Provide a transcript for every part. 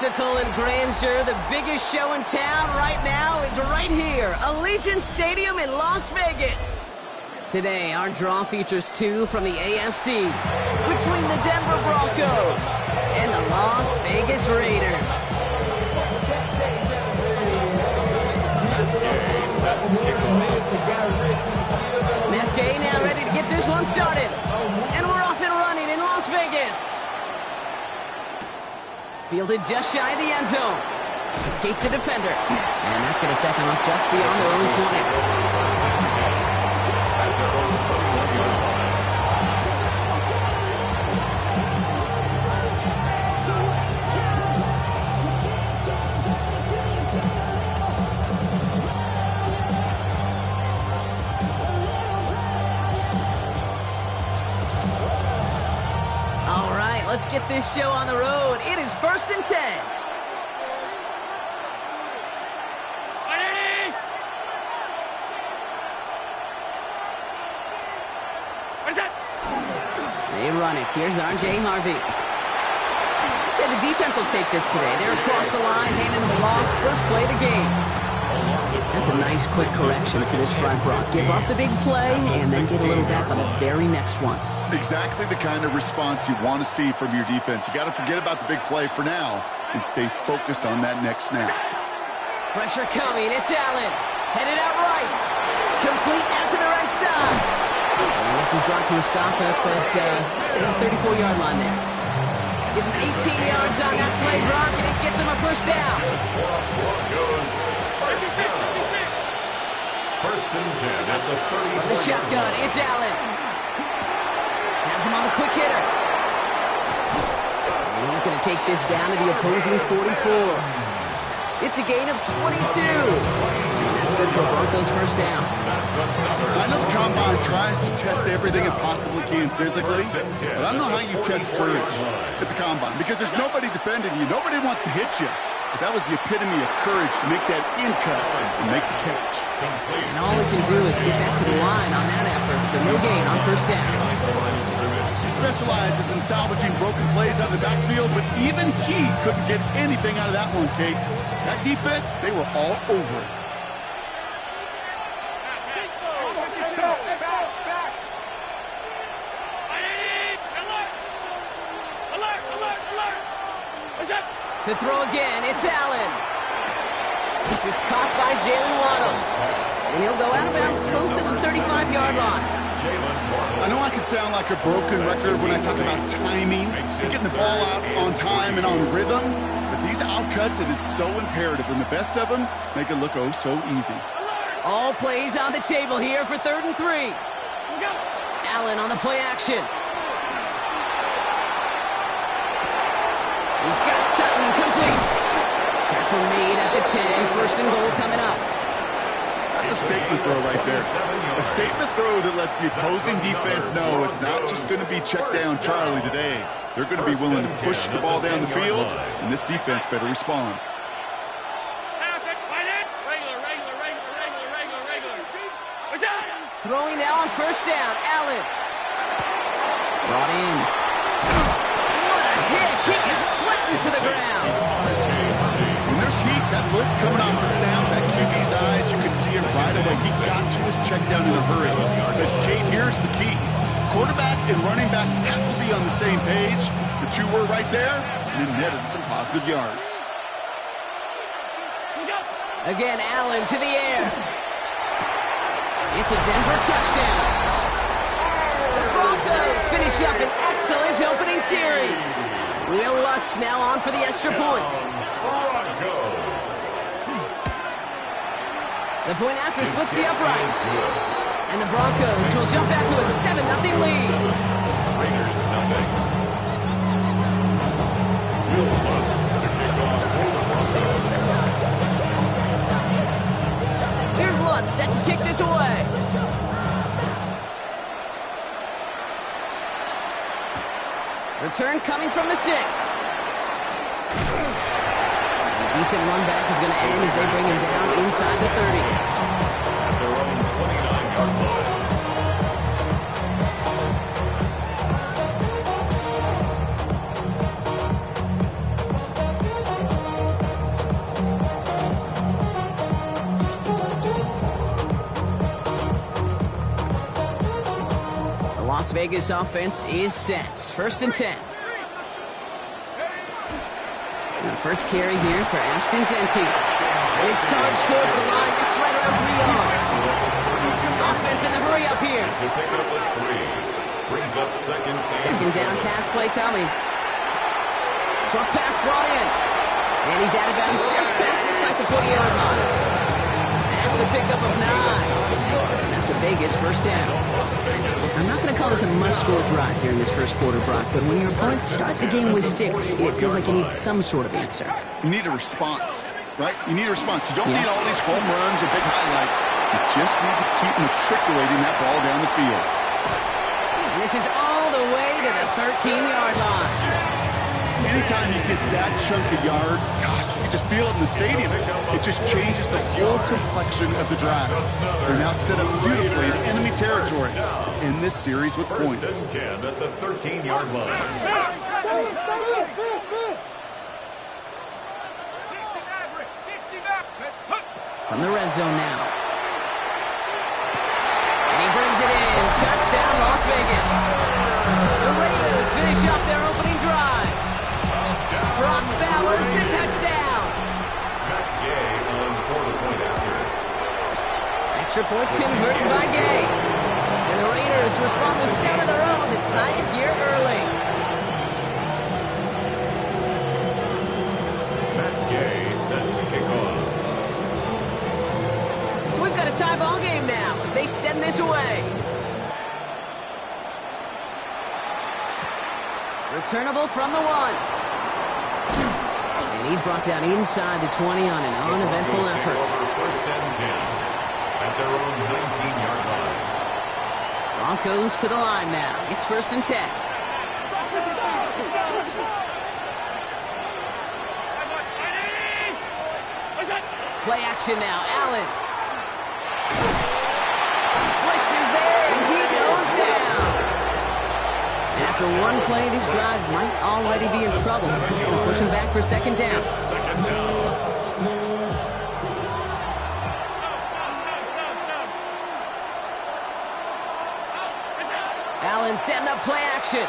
spectacle and grandeur. The biggest show in town right now is right here, Allegiant Stadium in Las Vegas. Today, our draw features two from the AFC between the Denver Broncos and the Las Vegas Raiders. Matt Gay now ready to get this one started. And we're off and running in Las Vegas. Fielded just shy of the end zone. Escapes the defender. And that's going to set them up just beyond their own 20. Let's get this show on the road. It is 1st and 10. What is that? They run it. Here's R.J. Harvey. I'd say the defense will take this today. They're across the line, handing them a loss. First play of the game. That's a nice quick correction for this front, Brock. Give up the big play and then get a little back on the very next one. Exactly the kind of response you want to see from your defense. You got to forget about the big play for now and stay focused on that next snap. Pressure coming. It's Allen. Headed out right. Complete out to the right side. And this is brought to a stop up at say the 34-yard line there. Give him 18 yards on that play, Brock, and it gets him a first down. First and 10 at the 30. From the shotgun, it's Allen. Has him on the quick hitter. And he's going to take this down to the opposing 44. It's a gain of 22. And that's good for Broncos' first down. I know the Combine tries to test everything it possibly can physically, but I don't know how you test courage at the Combine because there's nobody defending you. Nobody wants to hit you. But that was the epitome of courage to make that in cut and make the catch. And all he can do is get back to the line on that effort, so no gain on first down. He specializes in salvaging broken plays out of the backfield, but even he couldn't get anything out of that one, Kate. That defense, they were all over it. To throw again, it's Allen. This is caught by Jalen Waddle. And he'll go out of bounds close to the 35-yard line. I know I can sound like a broken record when I talk about timing and getting the ball out on time and on rhythm, but these outcuts, it is so imperative, and the best of them make it look oh so easy. All plays on the table here for 3rd and 3. Allen on the play action. He's got Sutton complete. Tackle made at the 10. 1st and goal coming up. That's a statement throw right there. A statement throw that lets the opposing defense know it's not just going to be check down Charlie today. They're going to be willing to push the ball down the field, and this defense better respond. Throwing now on first down. Allen. Brought in. What a hit. He gets flattened to the ground. When there's heat, that blitz coming off the snap, that QB's eyes, you can see it right away. He got to his check down in a hurry. But Kate, here's the key. Quarterback and running back have to be on the same page. The two were right there, and it netted some positive yards. Again, Allen to the air. It's a Denver touchdown. The Broncos finish up an excellent opening series. Will Lutz now on for the extra point. The point after splits the upright. And the Broncos will jump out to a 7-0 lead. Raiders nothing. Will Lutz to kick off. Here's Lutz set to kick this away. Return coming from the 6. A decent run back is going to end as they bring him down inside the 30. Their own 29-yard line. Las Vegas offense is set. 1st and 10. Now first carry here for Ashton Genty. His charge towards the line. It's right around 3 yards. Offense in the hurry up here. To pick up at 3. Brings up second down pass play coming. Short pass brought in. And he's out of bounds just past, looks like the 40-yard line. That's a pickup of 9. And that's a Vegas first down. I'm not going to call this a must-score drive here in this first quarter, Brock, but when your opponents start the game with 6, it feels like you need some sort of answer. You need a response, right? You need a response. You don't need all these home runs or big highlights. You just need to keep matriculating that ball down the field. And this is all the way to the 13-yard line. Anytime you get that chunk of yards, gosh, you can just feel it in the stadium. It just changes the whole complexion of the drive. They're now set up beautifully in enemy territory to end this series with points. 10 at the 13-yard line. From the red zone now. And he brings it in. Touchdown, Las Vegas. The Raiders finish up their opening drive. Brock Bowers, the touchdown. Matt Gay on for the point after. Extra point converted by Gay. And the Raiders respond with 7 of their own to tie it here early. Matt Gay set to kick off. So we've got a tie ball game now as they send this away. Returnable from the 1. And he's brought down inside the 20 on an uneventful effort. First and 10 at their own 19-yard line. Broncos to the line now. It's 1st and 10. Play action now. Allen. Blitz is there, and he goes down. After one play, this drive might already be in trouble. It's going to push him back for 2nd down. Second down. Allen setting up play action.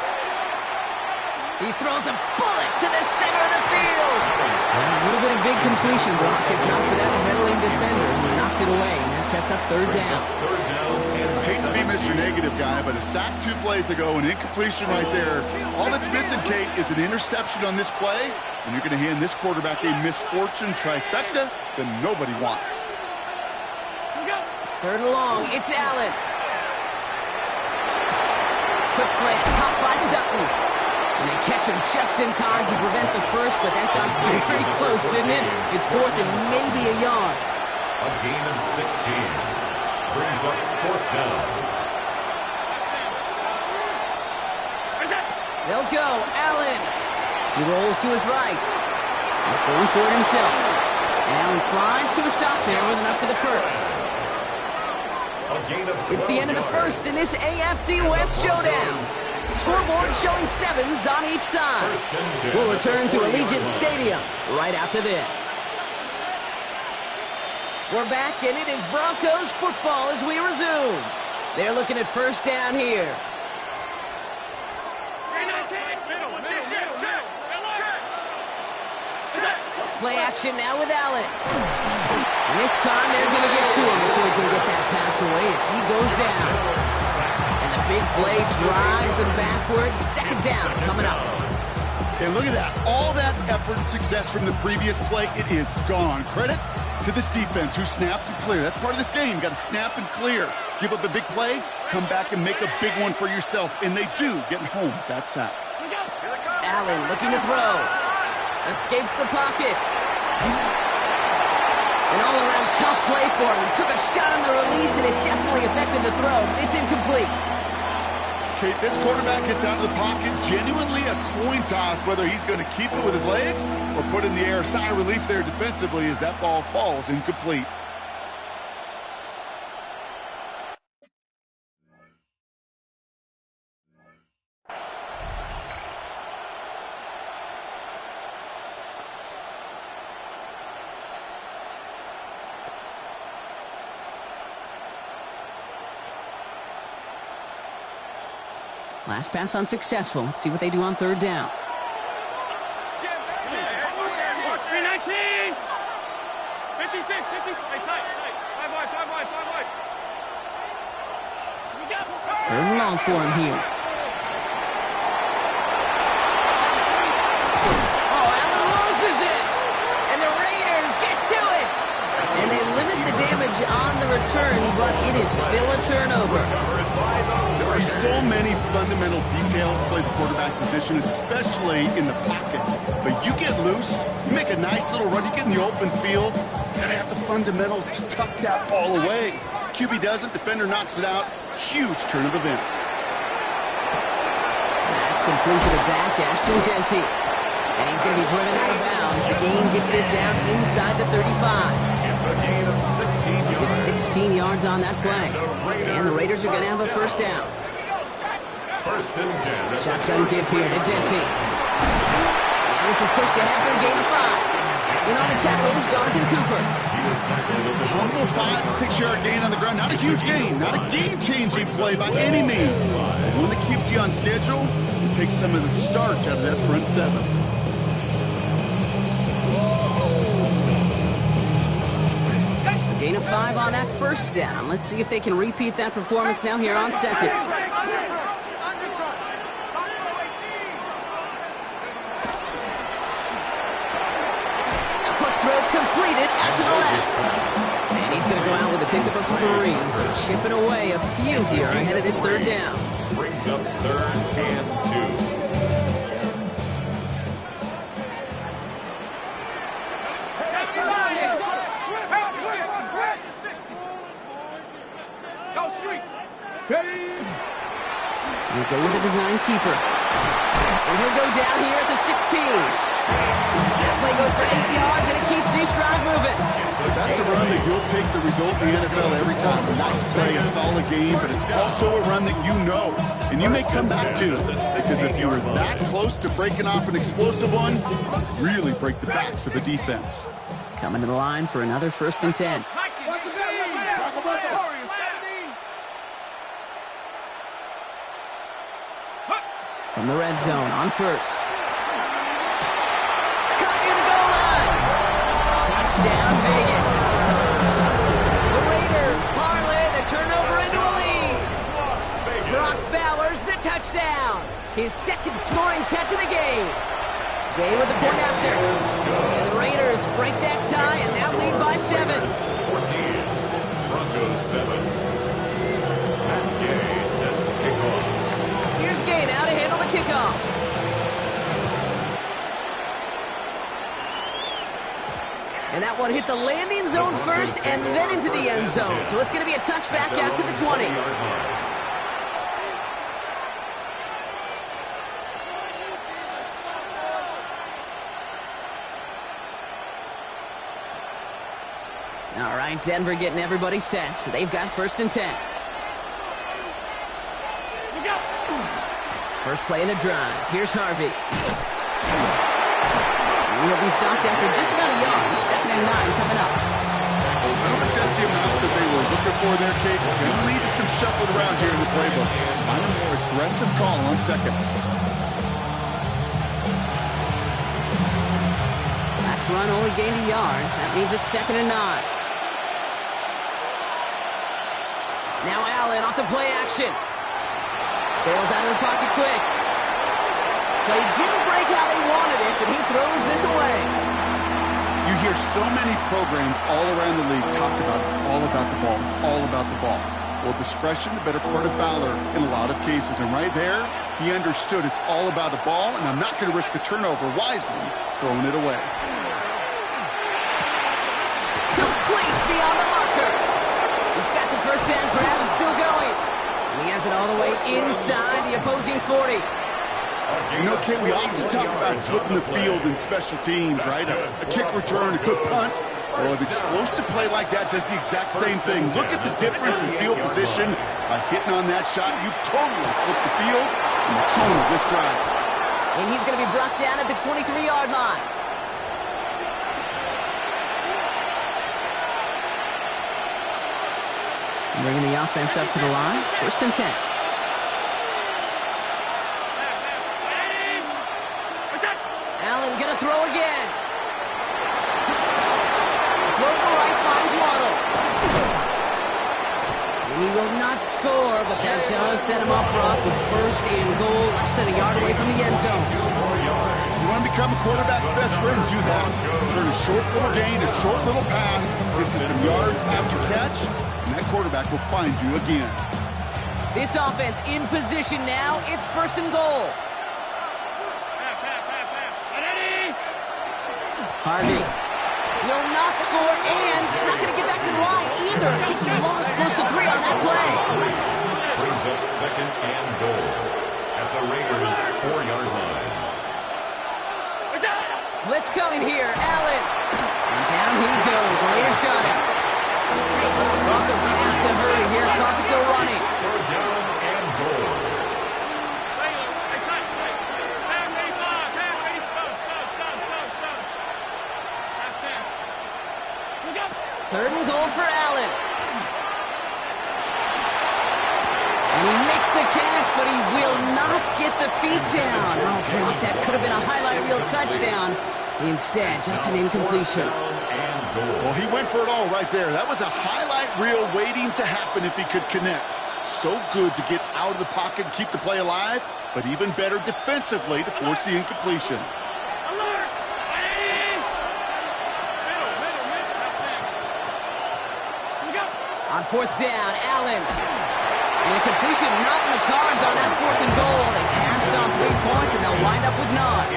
He throws a bullet to the center of the field. Well, a little bit of big completion, Brock, if not for that meddling defender who knocked it away. And that sets up 3rd down. Third down and I hate to be Mr. Negative guy, but a sack 2 plays ago, an incompletion right there. All that's missing, Kate, is an interception on this play, and you're going to hand this quarterback a misfortune trifecta that nobody wants. 3rd and long. It's Allen. Quick slant, caught by Sutton. And they catch him just in time to prevent the first, but that got very close, didn't it? It's 4th and maybe a yard. a gain of 16. Brings up 4th down. They'll go. Allen. He rolls to his right. He's going for it himself. And Allen slides to a stop there with enough for the first. It's the end of the first in this AFC West showdown. Scoreboard showing 7s on each side. We'll return to Allegiant Stadium right after this. We're back, and it is Broncos football as we resume. They're looking at 1st down here. Play action now with Allen. And this time they're going to get to him before he can get that pass away as he goes down. And the big play drives them backwards. 2nd down coming up. And look at that. All that effort and success from the previous play, it is gone. Credit to this defense who snapped and cleared. That's part of this game. You got to snap and clear. Give up a big play, come back and make a big one for yourself. And they do, getting home with that sack. Allen looking to throw. Escapes the pocket. An all-around tough play for him. He took a shot on the release, and it definitely affected the throw. It's incomplete. Kate, this quarterback gets out of the pocket, genuinely a coin toss, whether he's going to keep it with his legs or put it in the air. Sigh of relief there defensively as that ball falls incomplete. Last pass unsuccessful. Let's see what they do on third down. 319! 56, 50. Hey, tight. 5 wide. Third and long for him here. Oh, Allen loses it! And the Raiders get to it! And they limit the damage on the return, but it is still a turnover. There are so many fundamental details to play the quarterback position, especially in the pocket. But you get loose, you make a nice little run, you get in the open field, you gotta have the fundamentals to tuck that ball away. QB doesn't, defender knocks it out. Huge turn of events. That's complete to the back, Ashton Genty. And he's going to be driven out of bounds. The gain gets this down inside the 35. It's a gain of 16 yards. It's 16 yards on that play. And the Raiders are going to have a first down. First and 10. Shotgun give here to Genty. And this is pushed ahead for a gain of 5. In on the tackle is Jonathan Cooper. He was tackled at the Humble 5 to 6 yard gain on the ground. Not a huge gain, not a game-changing play by any means. But one that keeps you on schedule and takes some of the starch out of that front seven. So gain of 5 on that first down. Let's see if they can repeat that performance now here on second. Completed out to the left. And he's going to go out with a pickup of 3. So chipping away a few here ahead of this third down. brings up third and 2. He'll go with the design keeper. And he'll go down here at the 16. That play goes for 8 yards, and it keeps this drive moving. That's a run that you'll take the result in the NFL every time. A nice play, a solid game, but it's also a run that you know, and you may come back to. Because if you were that close to breaking off an explosive one, really break the backs of the defense. Coming to the line for another 1st and 10. From the red zone on first. Cut near the goal line. Touchdown, Vegas. The Raiders parlay the turnover into a lead. Brock Bowers the touchdown. His 2nd scoring catch of the game. Gay with the point after. And the Raiders break that tie and now lead by 7. 14. Broncos 7. Matt Gay set to kick off. Here's Gay now to handle the kickoff. And that one hit the landing zone first and then into the end zone. So it's going to be a touchback out to the 20. All right, Denver getting everybody set. So they've got 1st and 10. First play in a drive. Here's Harvey. He'll be stopped after just about a yard. 2nd and 9 coming up. I don't think that's the amount that they were looking for there, Kate. Going to lead to some shuffling around here in the playbook. Find a more aggressive call on 2nd. Last run only gained a yard. That means it's 2nd and 9. Now Allen off the play action. Bails out of the pocket quick. Play didn't break how they wanted it, and he throws this away. You hear so many programs all around the league talk about it's all about the ball. It's all about the ball. Well, discretion, the better part of valor in a lot of cases. And right there, he understood it's all about the ball, and I'm not going to risk a turnover wisely, throwing it away. Complete beyond the marker. He's got the first down grab and still going. And he has it all the way inside the opposing 40. You know, Kate, we often talk about flipping the field in special teams, right? A kick return, a good punt. Well, an explosive play like that does the exact same thing. Look at the difference in field position. By hitting on that shot, you've totally flipped the field and the tone of this drive. And he's going to be brought down at the 23-yard line. Bringing the offense up to the line. 1st and 10. He will not score, but that does set him up, Brock, with first and goal, less than a yard away from the end zone. You want to become a quarterback's best friend, do that. Turn a short little gain, a short little pass, gets you some yards after catch, and that quarterback will find you again. This offense in position now. It's first and goal. Harvey will not score, and it's not going to get back to the line either. I think he lost close to 3 on that play. Brings up second and goal at the Raiders' 4-yard line. Blitz coming here. Allen. And down he goes. Raiders got him. Broncos have to hurry here. Clock's still running. Third down and goal. Third and goal for Allen. And he makes the catch, but he will not get the feet down. Oh, Brock, that could have been a highlight reel touchdown. Instead, just an incompletion. Well, he went for it all right there. That was a highlight reel waiting to happen if he could connect. So good to get out of the pocket and keep the play alive, but even better defensively to force the incompletion. On fourth down, Allen. And a completion not in the cards on that fourth and goal. They passed on 3 points, and they'll wind up with none.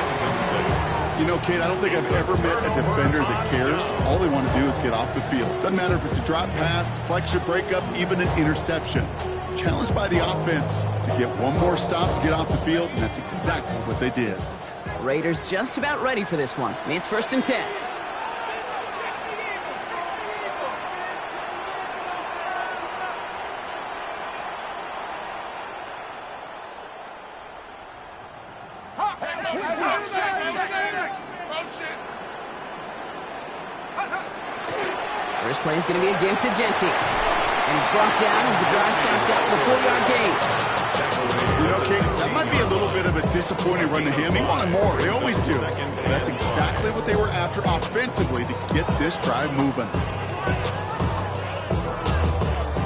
You know, Kate, I don't think I've ever met a defender that cares. All they want to do is get off the field. Doesn't matter if it's a drop pass, deflection, breakup, even an interception. Challenged by the offense to get one more stop to get off the field, and that's exactly what they did. Raiders just about ready for this one. It's first and 10. First play is going to be a give to Genty. And he's brought down as the drive starts out with a 4-yard gain. You know, Kate, that might be a little bit of a disappointing run to him. He wanted more. They always do. That's exactly what they were after offensively to get this drive moving.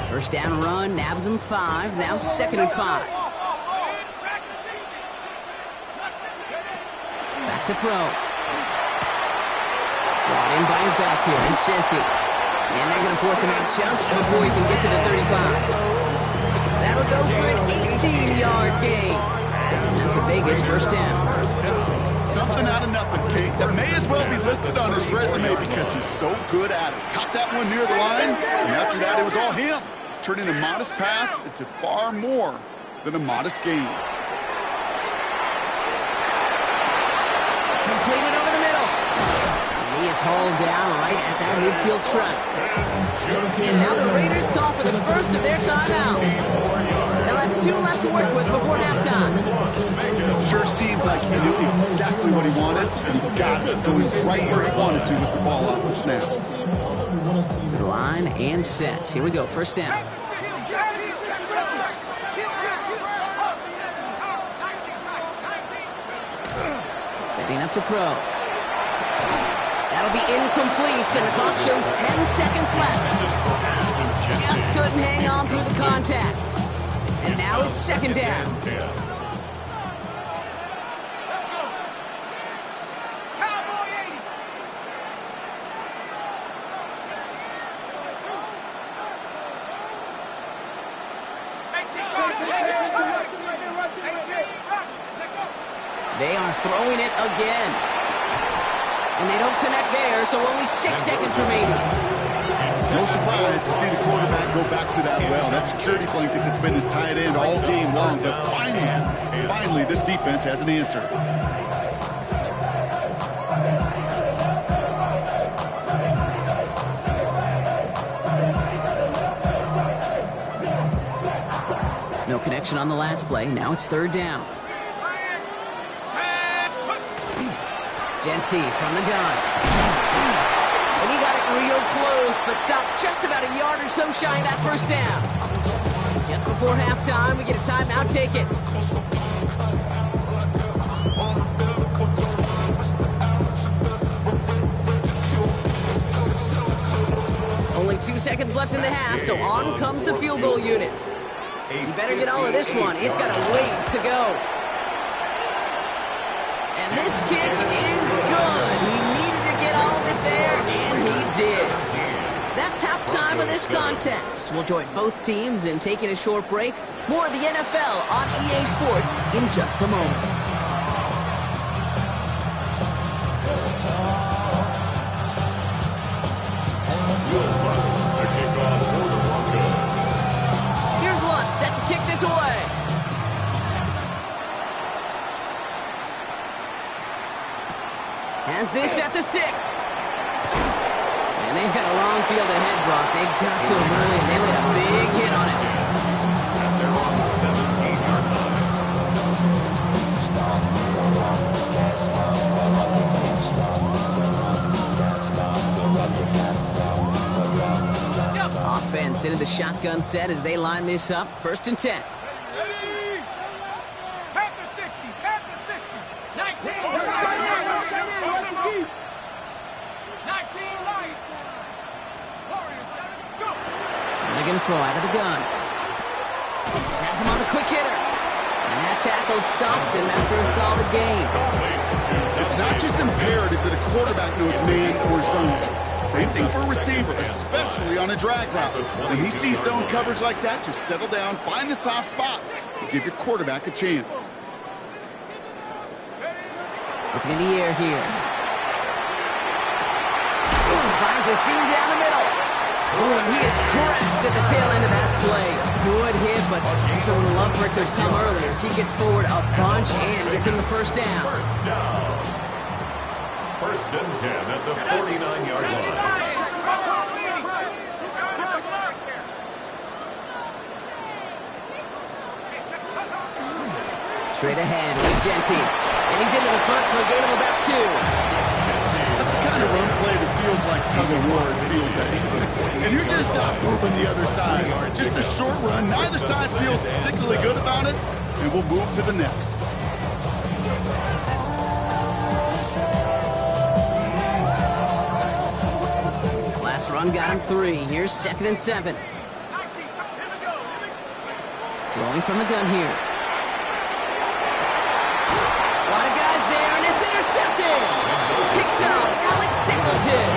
First down run, nabs him 5. Now second and 5. Back to throw. Brought in by his back here. It's Genty. And they're going to force him out just before he can get to the 35. That'll go for an 18-yard gain. That's a Vegas first down. Something out of nothing, Kate. That may as well be listed on his resume because he's so good at it. Caught that one near the line, and after that, it was all him. Turning a modest pass into far more than a modest gain. Completed over the middle. He is hauled down right at that midfield front. And now the Raiders call for the first of their timeouts. They'll have 2 left to work with before halftime. Sure seems like he knew exactly what he wanted, and he got it going right where he wanted to with the ball off the snap. To the line and set. Here we go, first down. Setting up to throw. That'll be incomplete, and the clock shows 10 seconds left. Just couldn't hang on through the contact. And now it's second down. They are throwing it again. And they don't connect there, so only 6 seconds remaining. No surprise to see the quarterback go back to that well. That security blanket that's been his tight end all game long. But finally, this defense has an answer. No connection on the last play. Now it's third down. Genty from the gun. And he got it real close, but stopped just about a yard or so shy of that first down. Just before halftime, we get a timeout. Take it. Only 2 seconds left in the half, so on comes the field goal unit. You better get all of this one. It's got a ways to go. And this kick is good. He needed to get all of it there, and he did. That's halftime of this contest. We'll join both teams in taking a short break. More of the NFL on EA Sports in just a moment. Here's Lutz set to kick this away. Has this at the 6. And they've got a long field ahead, Brock. They got to him early, and they laid a big hit on it. They're on the 17-yard line. Offense into the shotgun set as they line this up. 1st and 10. Back to 60. Back to 60. 19. 19 light. Warriors 7. Go. Milligan throw out of the gun. Has him on the quick hitter. And that tackle stops him after a solid gain. It's not just imperative that a quarterback knows man or zone. Same thing for a receiver, especially on a drag route. When he sees zone coverage like that, just settle down, find the soft spot, and give your quarterback a chance. Looking in the air here. Ooh, finds a seam down the middle. Ooh, and he is cracked at the tail end of that play. A good hit, but someone would love for it to have come earlier as he gets forward a bunch and gets him the 1st down. 1st and 10 at the 49-yard line. Straight ahead with Genty. And he's into the front for a gain of about 2. That's the kind of run play that feels like tug of war in field day. And you're just not moving the other side. Just a short run. Neither side feels particularly good about it. And we'll move to the next. Last run got him 3. Here's 2nd and 7. Throwing from the gun here. A lot of guys there, and it's intercepted. Picked up, Alex Singleton.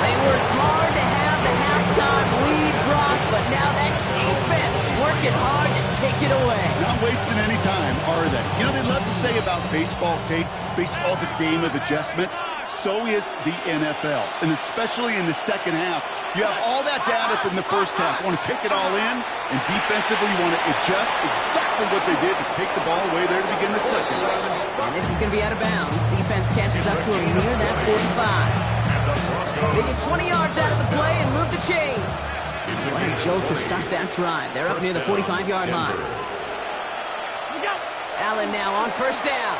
They worked hard to have the halftime lead, Brock, but now that defense working hard to take it away. Not wasting any time, are they? You know, they love to say about baseball, Kate, baseball's a game of adjustments. So is the NFL, and especially in the second half. You have all that data from the first half. You want to take it all in, and defensively you want to adjust exactly what they did to take the ball away there to begin the second. And this is going to be out of bounds. Defense catches up to him near that 45. They get 20 yards out of the play and move the chains. What a jolt to start that drive. They're up near the 45-yard line. Allen now on 1st down.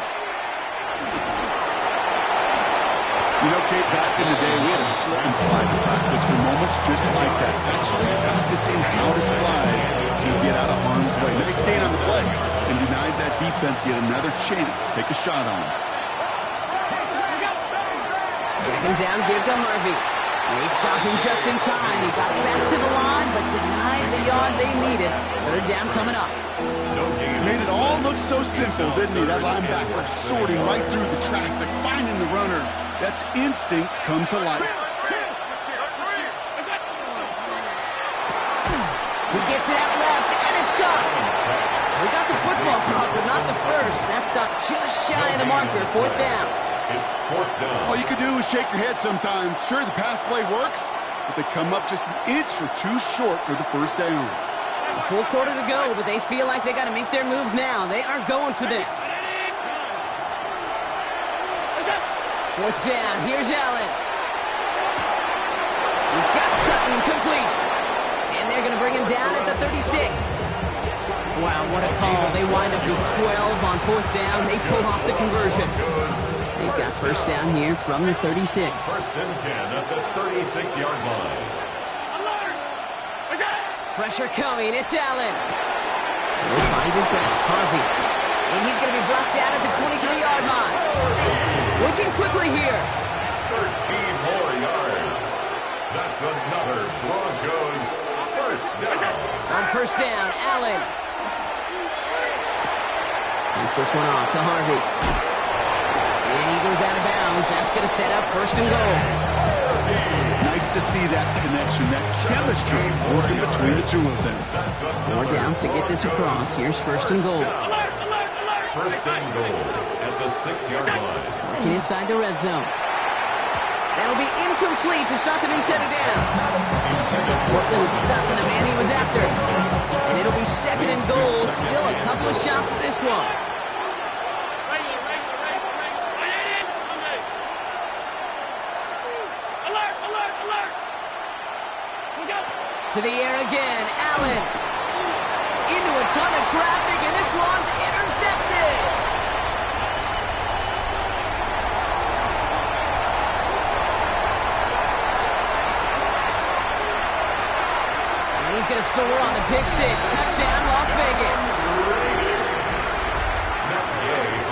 You know, Kate, back in the day, we had a slip and slide practice for moments just like that. Actually practicing how to slide and get out of harm's way. Nice gain on the play and denied that defense yet another chance to take a shot on him. 2nd down, give to Harvey. They stop him just in time. He got back to the line, but denied the yard they needed. 3rd down coming up. Made it all look so simple, didn't he? That linebacker sorting right through the traffic, finding the runner. That's instinct come to life. He gets it out left, and it's gone. We got the football drop, but not the first. That stopped just shy of the marker. 4th down. It's 4th down. All you can do is shake your head sometimes. Sure, the pass play works, but they come up just an inch or 2 short for the 1st down. A full quarter to go, but they feel like they got to make their move now. They are going for this. 4th down. Here's Allen. He's got Sutton complete. And they're going to bring him down at the 36. Wow, what a call. They wind up with 12 on 4th down. They pull off the conversion. They've got 1st down here from the 36. 1st and 10 at the 36-yard line. Pressure coming. It's Allen. He finds his back. Harvey. And he's going to be brought down at the 23-yard line. Working quickly here. 13 more yards. That's That's another Broncos first down. On first down, Allen. Takes this one off to Harvey. And he goes out of bounds. That's going to set up first and goal. Nice to see that connection, that chemistry working between the two of them. 4 downs to get this across. Here's first and goal. First and goal at the 6-yard line. Working inside the red zone. That'll be incomplete to start the new set of downs. Portland's Sutton, the man he was after. And it'll be second and goal. Still a couple of shots at this one. To the air again, Allen. Into a ton of traffic, and this one's intercepted. And he's going to score on the pick six. Touchdown, Las Vegas.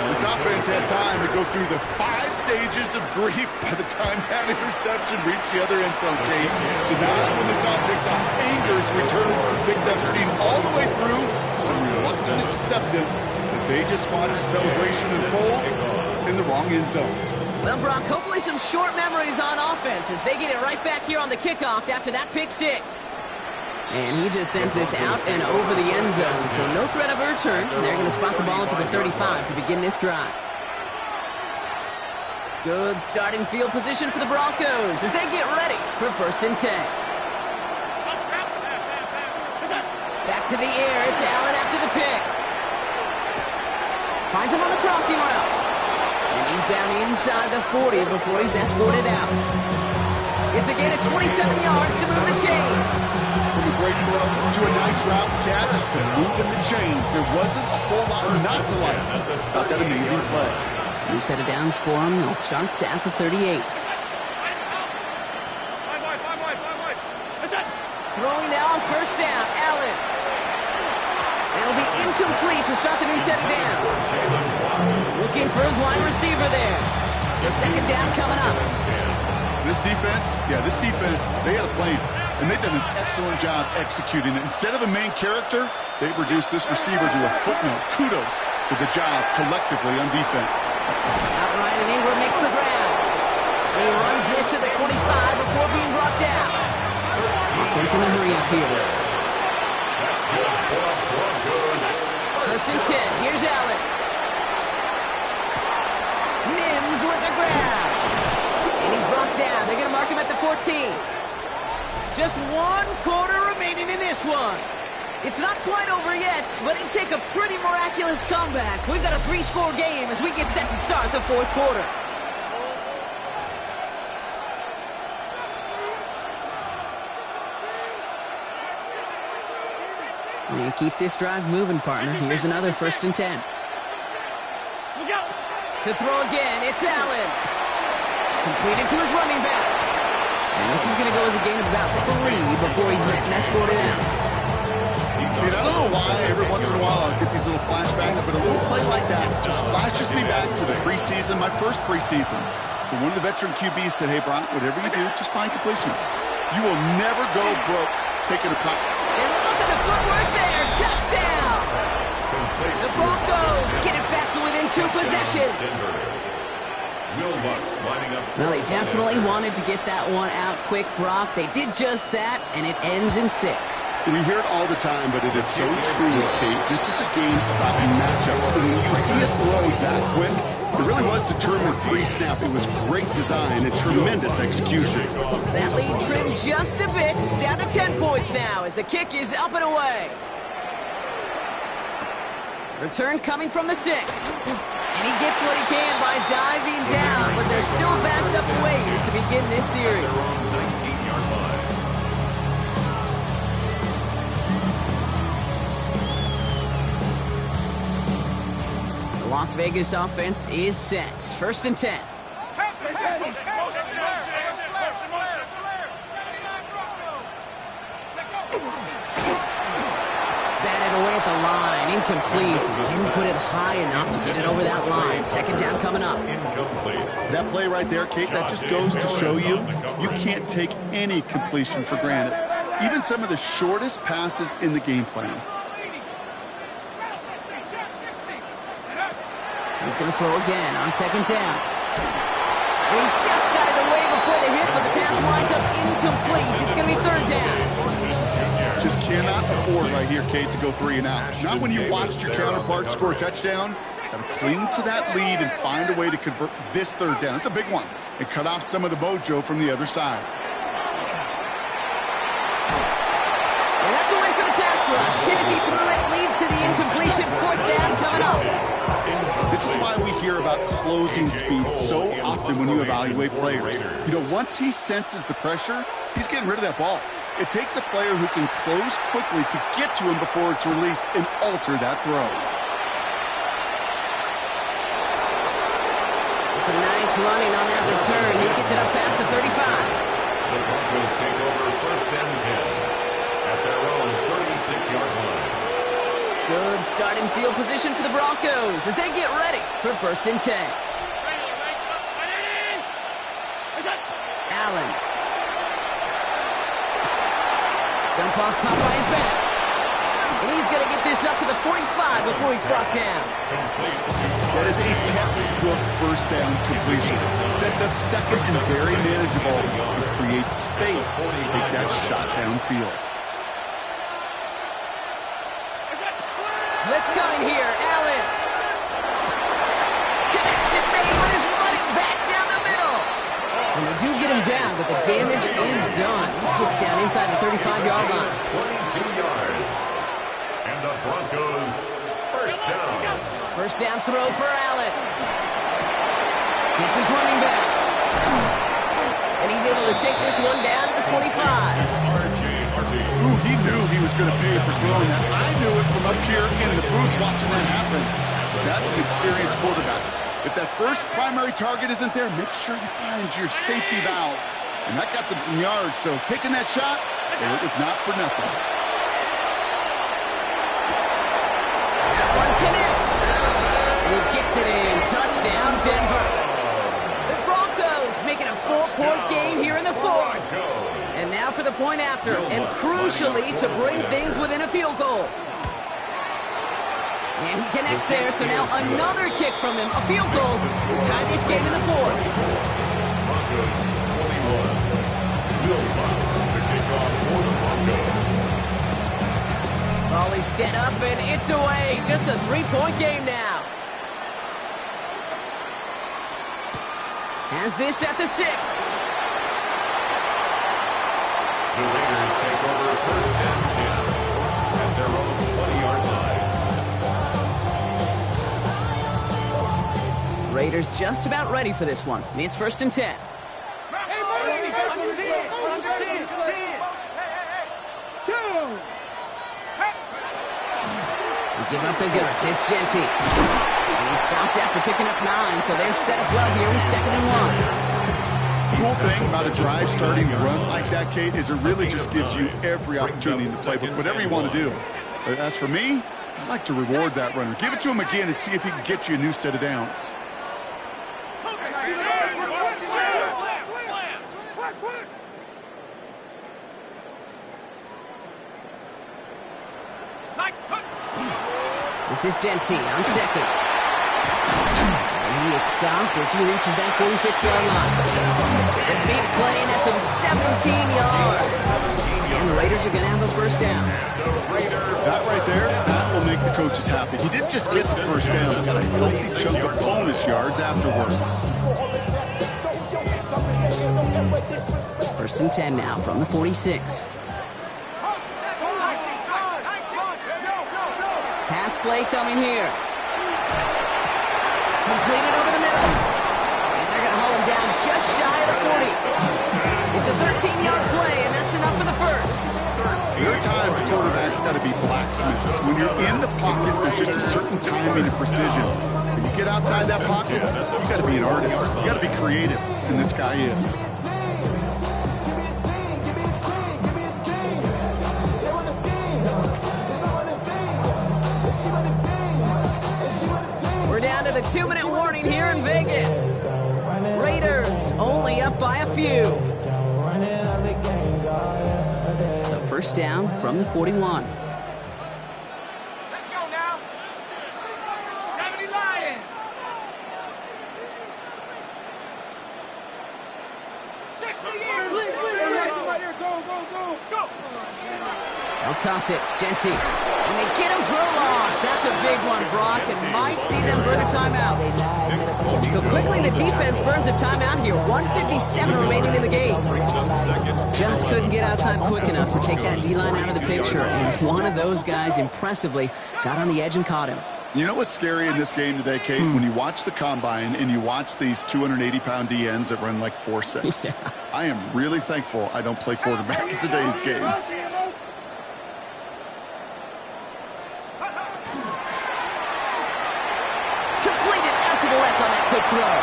This offense had time to go through the 5 stages of grief by the time that interception reached the other end zone gate. So now when this offense anger is returned, picked up steam all the way through to some reluctant acceptance that they just watched the celebration unfold in the wrong end zone. Well, Brock, hopefully some short memories on offense as they get it right back here on the kickoff after that pick six. And he just sends this out and over the end zone, so no threat of a return. They're going to spot the ball up at the 35 to begin this drive. Good starting field position for the Broncos as they get ready for first and 10. Back to the air, it's Allen after the pick. Finds him on the crossing route. And he's down inside the 40 before he's escorted out. It's again at 27 yards to move the chains. From a great throw to a nice route catch to moving the chains. There wasn't a whole lot not to like about that amazing play. New set of downs for him. He'll start at the 38. Throwing now on first down, Allen. That'll be incomplete to start the new set of downs. Looking for his wide receiver there. So second down coming up. This defense, they had a plan, and they've done an excellent job executing it. Instead of a main character, they've reduced this receiver to a footnote. Kudos to the job collectively on defense. Outright, and Ingram makes the ground. He runs this to the 25 before being brought down. Offense in a hurry up here. That's good for Broncos. First and 10, here's Allen. Mims with the grab. And he's brought down. They're going to mark him at the 14. Just 1 quarter remaining in this one. It's not quite over yet, but it'd take a pretty miraculous comeback. We've got a 3-score game as we get set to start the 4th quarter. And keep this drive moving, partner. Here's another first and 10. To throw again, it's Allen. Completed to his running back. And this is going to go as a gain of about 3 before he's met and escorted out. I don't know why every once in a while I'll get these little flashbacks, but a little play like that just flashes me back to the preseason, my first preseason. But one of the veteran QBs said, hey, Brock, whatever you do, just find completions. You will never go broke taking a punt. And look at the footwork there. Touchdown. The Broncos get it back to within 2 possessions. Well, they definitely wanted to get that one out quick, Brock. They did just that, and it ends in 6. We hear it all the time, but it is so true, Kate. This is a game about matchups. And when you see it throw that quick, it really was determined pre-snap. It was great design and tremendous execution. That lead trimmed just a bit, down to 10 points now as the kick is up and away. Return coming from the 6. And he gets what he can by diving down, but they're still backed up a ways to begin this series. 19-yard line. The Las Vegas offense is set. First and 10. Batted away at the line. incomplete. Didn't put it high enough to get it over that line. Second down coming up. Incomplete. That play right there, Kate, that just goes to show you can't take any completion for granted. Even some of the shortest passes in the game plan. He's going to throw again on second down. He just got it away before the hit, but the pass winds up incomplete. It's going to be third down. Just cannot afford right here, Kate, to go 3 and out. Not when you watched your counterpart score a touchdown. Got to cling to that lead and find a way to convert this third down. It's a big one. And cut off some of the mojo from the other side. And that's a win for the pass rush. Hit as he threw it, leads to the incompletion. Fourth down coming up. This is why we hear about closing speed so often when you evaluate players. You know, once he senses the pressure, he's getting rid of that ball. It takes a player who can close quickly to get to him before it's released and alter that throw. It's a nice running on that return. He gets it up past the 35. The Broncos take over first and 10 at their own 36-yard line. Good starting field position for the Broncos as they get ready for first and 10. Allen. Dump off caught by his back. And he's going to get this up to the 45 before he's brought down. That is a textbook first down completion. Sets up second and very manageable and creates space to take that shot downfield. Let's come in here, Allen. Connection made with his running back down the middle. And they do get him down, but the damage is done. This gets down inside the 35-yard line. 22 yards. And the Broncos first down. First down throw for Allen. It's his running back. And he's able to take this one down to the 25. Ooh, he knew he was going to pay for throwing that. I knew it from up here in the booth watching that happen. That's an experienced quarterback. If that first primary target isn't there, make sure you find your safety valve. And that got them some yards, so taking that shot, well, it was not for nothing. That one connects. He gets it in. Touchdown, Denver. The Broncos making a 4-point game here in the fourth. And now for the point after, and crucially to bring things within a field goal. And he connects there, so now another kick from him, a field goal, to tie this game in the fourth. Broncos 21. Will Lutz to kick off for the Broncos. Ball is set up, and it's away. Just a 3-point game now. Has this at the 6. The Raiders take over first and 10 at their own 20-yard line. Raiders just about ready for this one. It's first and 10. They give up the guts. It's Genty. And he stopped after picking up 9, so they're set up well here with second and 1. Cool thing about a drive starting to run like that, Kate, is it really just gives you every opportunity to play whatever you want to do. But as for me, I like to reward that runner. Give it to him again and see if he can get you a new set of downs. This is Genty on second. He is stopped as he reaches that 46-yard line. A big play, and that's him 17 yards. And the Raiders are going to have a first down. That right there, that will make the coaches happy. He didn't just get the first down, he got a healthy chunk of bonus yards afterwards. First and 10 now from the 46. Pass play coming here. Completed over the middle. And they're going to haul him down just shy of the 40. It's a 13-yard play, and that's enough for the first. There are times quarterbacks got to be blacksmiths. When you're in the pocket, there's just a certain timing and precision. When you get outside that pocket, you got to be an artist. You got to be creative, and this guy is. They want to 2-minute warning here in Vegas. Raiders only up by a few. So first down from the 41. Let's go now. 70 Lions. 60 years. Right here. Go, go, go, go. They'll toss it. Genty. And they get him for a loss. That's a big one, Brock. And might see them burn a timeout. So quickly the defense burns a timeout here. 1:57 remaining in the game. Just couldn't get outside quick enough to take that D-line out of the picture. And one of those guys impressively got on the edge and caught him. You know what's scary in this game today, Kate? When you watch the combine and you watch these 280-pound DNs that run like 4.6. Yeah. I am really thankful I don't play quarterback in today's game. Completed out to the left on that quick throw.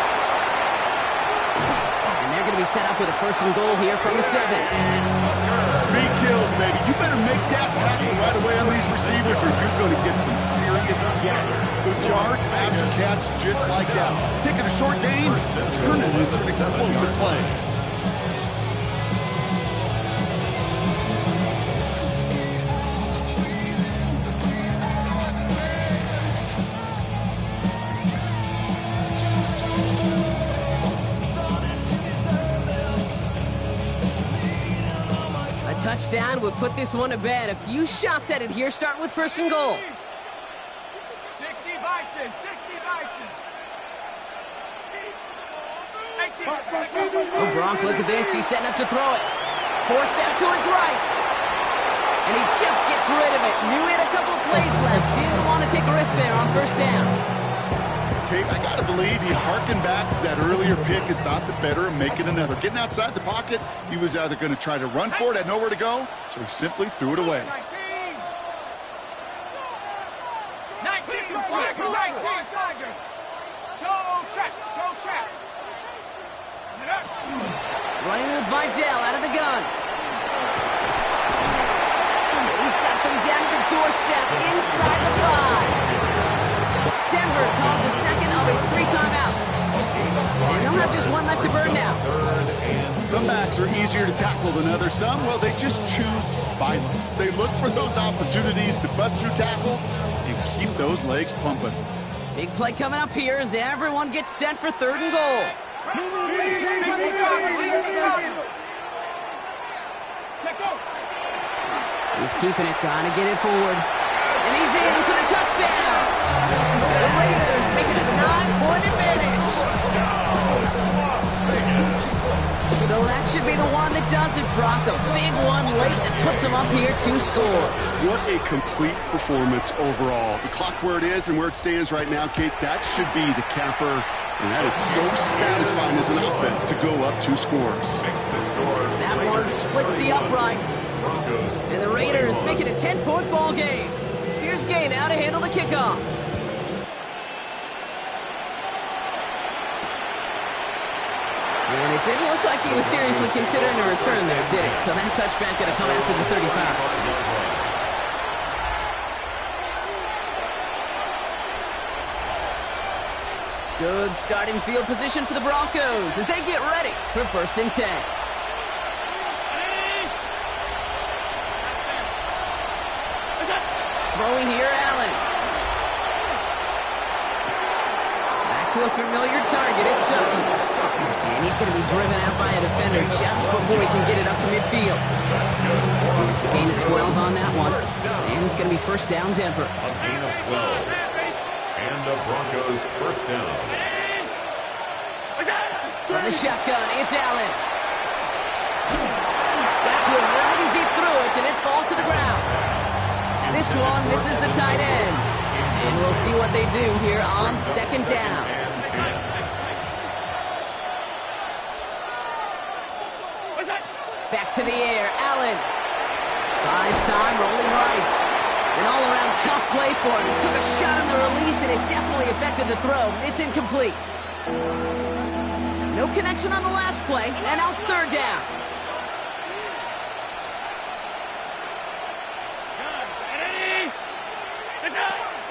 And they're going to be set up with a first and goal here from the 7. Speed kills, baby. You better make that tackle right away on these receivers or you're going to get some serious yak. Those yards after catch just like that. Taking a short gain, turn it into an explosive play. Touchdown would put this one to bed. A few shots at it here, starting with first and goal. 60 Bison, 60 Bison. 18. Oh, Gronk, look at this. He's setting up to throw it. Forced out to his right. And he just gets rid of it. Knew he had a couple of plays left. He didn't want to take a risk there on first down. Kate, I got to believe he harkened back to that earlier pick and thought the better of making another. Getting outside the pocket, he was either going to try to run for it, had nowhere to go, so he simply threw it away. 19, Tiger, 19, Tiger. Go check, go check. Running with Vidal out of the gun. He's got them down to the doorstep inside the 5. Denver calls the second of its 3 timeouts. And they'll have just one left to burn now. Some backs are easier to tackle than others. Some, well, they just choose violence. They look for those opportunities to bust through tackles and keep those legs pumping. Big play coming up here as everyone gets set for third and goal. He's keeping it, trying to get it forward. And he's in for the touchdown. The Raiders making a 9-point advantage. So that should be the one that does it, Brock. A big one late that puts them up here 2 scores. What a complete performance overall. The clock where it is and where it stands right now, Kate, that should be the capper. And that is so satisfying as an offense to go up 2 scores. That one splits the uprights. And the Raiders make it a 10-point ball game. Here's Gay now to handle the kickoff. And it didn't look like he was seriously considering a return there, did it? So that touchback going to come out to the 35. Good starting field position for the Broncos as they get ready for first and 10. Throwing here, Allen. Back to a familiar target, it's Sutton. And he's going to be driven out by a defender just before he can get it up to midfield. And it's a gain of 12 on that one. And it's going to be first down, Denver. A gain of 12. And the Broncos first down. From the shotgun, it's Allen. Got to it right as he threw it, and it falls to the ground. This one misses the tight end. And we'll see what they do here on second down. Back to the air, Allen. Buys time, rolling right. An all-around tough play for him. He took a shot on the release, and it definitely affected the throw. It's incomplete. No connection on the last play, and now it's third down.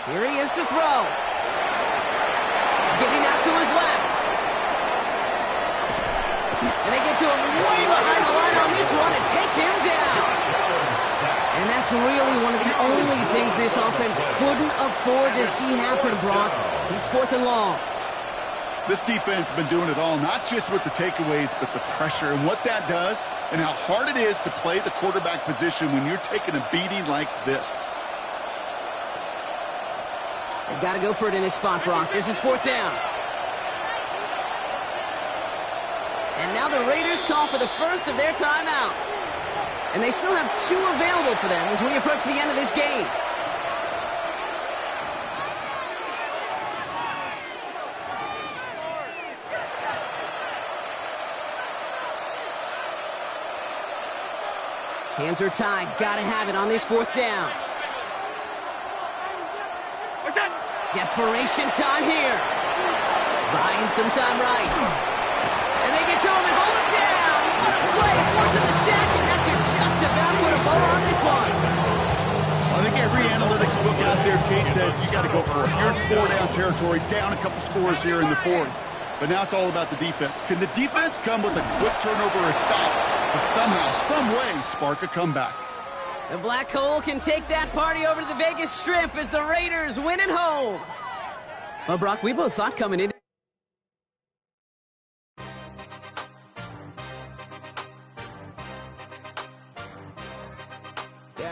Here he is to throw. to him way behind the line on this one and take him down. And that's really one of the only things this offense couldn't afford to see happen, Brock. It's 4th and long. This defense has been doing it all, not just with the takeaways, but the pressure and what that does and how hard it is to play the quarterback position when you're taking a beating like this. They've got to go for it in this spot, Brock. This is 4th down. And now the Raiders call for the first of their timeouts. And they still have 2 available for them as we approach the end of this game. Hands are tied. Gotta have it on this 4th down. Desperation time here. Buying some time right. And they get to him and hold him down. What a play. Forcing the sack, and that should just about put a bow on this one. I think every analytics book out there, Kate, said you got to go for it. You're in 4-down territory, down a couple scores here in the 4th. But now it's all about the defense. Can the defense come with a quick turnover or stop to somehow, some way, spark a comeback? The Black Hole can take that party over to the Vegas Strip as the Raiders win at home. Well, Brock, we both thought coming into